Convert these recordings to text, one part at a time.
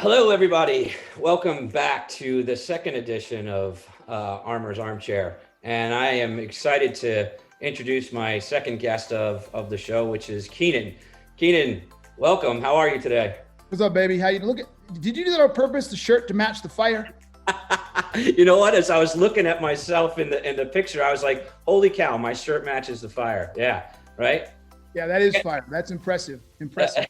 Hello, everybody. Welcome back to the second edition of Armor's Armchair. And I am excited to introduce my second guest of the show, which is Keenan. Keenan, welcome. How are you today? What's up, baby? How you look? Did you do that on purpose? The shirt to match the fire? You know what? As I was looking at myself in the picture, I was like, "Holy cow! My shirt matches the fire." Yeah, right. Yeah, that is fire. That's impressive. Impressive.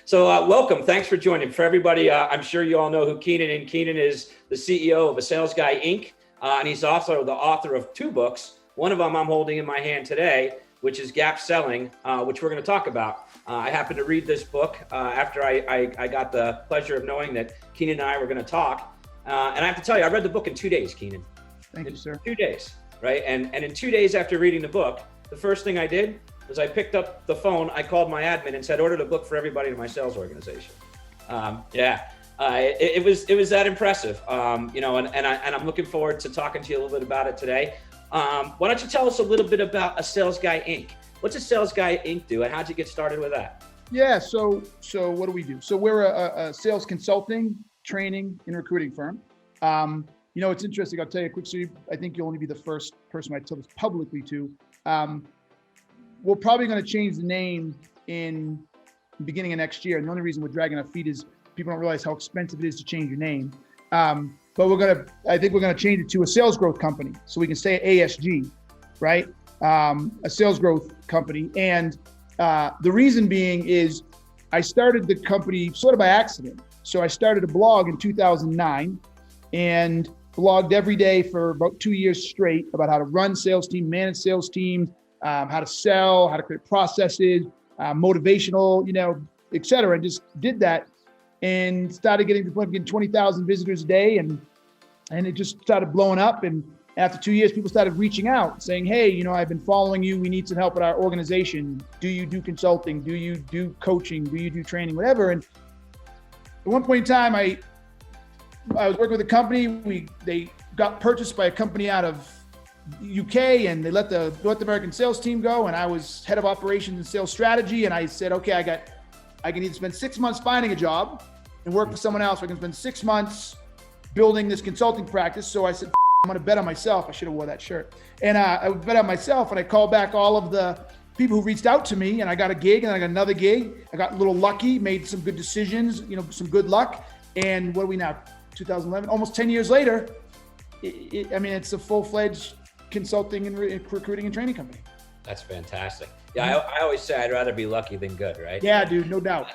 So welcome. Thanks for joining. For everybody, I'm sure you all know who Keenan is. Keenan is the CEO of A Sales Guy Inc. And he's also the author of two books. One of them I'm holding in my hand today, which is Gap Selling, which we're going to talk about. I happened to read this book after I got the pleasure of knowing that Keenan and I were going to talk. And I have to tell you, I read the book in 2 days, Keenan. Thank you, sir. 2 days, right? And in 2 days after reading the book, the first thing I did was I picked up the phone, I called my admin and said, order the book for everybody in my sales organization. It was that impressive, and I'm looking forward to talking to you a little bit about it today. Why don't you tell us a little bit about A Sales Guy Inc.? What's A Sales Guy Inc. do, and how'd you get started with that? Yeah. So what do we do? So we're a sales consulting, training, and recruiting firm. It's interesting. I'll tell you a quick story. I think you'll only be the first person I tell this publicly to. We're probably going to change the name in the beginning of next year. And the only reason we're dragging our feet is people don't realize how expensive it is to change your name. But I think we're going to change it to a sales growth company. So we can say ASG, right? A sales growth company. And the reason being is I started the company sort of by accident. So I started a blog in 2009 and blogged every day for about 2 years straight about how to run sales team, manage sales teams, how to sell, how to create processes, motivational, et cetera. And just did that and started getting to the point of getting 20,000 visitors a day. And it just started blowing up. And after 2 years, people started reaching out saying, hey, I've been following you. We need some help at our organization. Do you do consulting? Do you do coaching? Do you do training? Whatever. And at one point in time, I was working with a company. They got purchased by a company out of UK, and they let the North American sales team go, and I was head of operations and sales strategy. And I said, okay, I can either spend 6 months finding a job and work for someone else, or I can spend 6 months building this consulting practice. So I said, I'm going to bet on myself. I should have wore that shirt. And I would bet on myself, and I called back all of the people who reached out to me, and I got a gig, and I got another gig. I got a little lucky, made some good decisions, some good luck. And what are we now? 2011, almost 10 years later. It's a full-fledged consulting and recruiting and training company. That's fantastic. Yeah, I always say I'd rather be lucky than good, right? Yeah, dude, no doubt.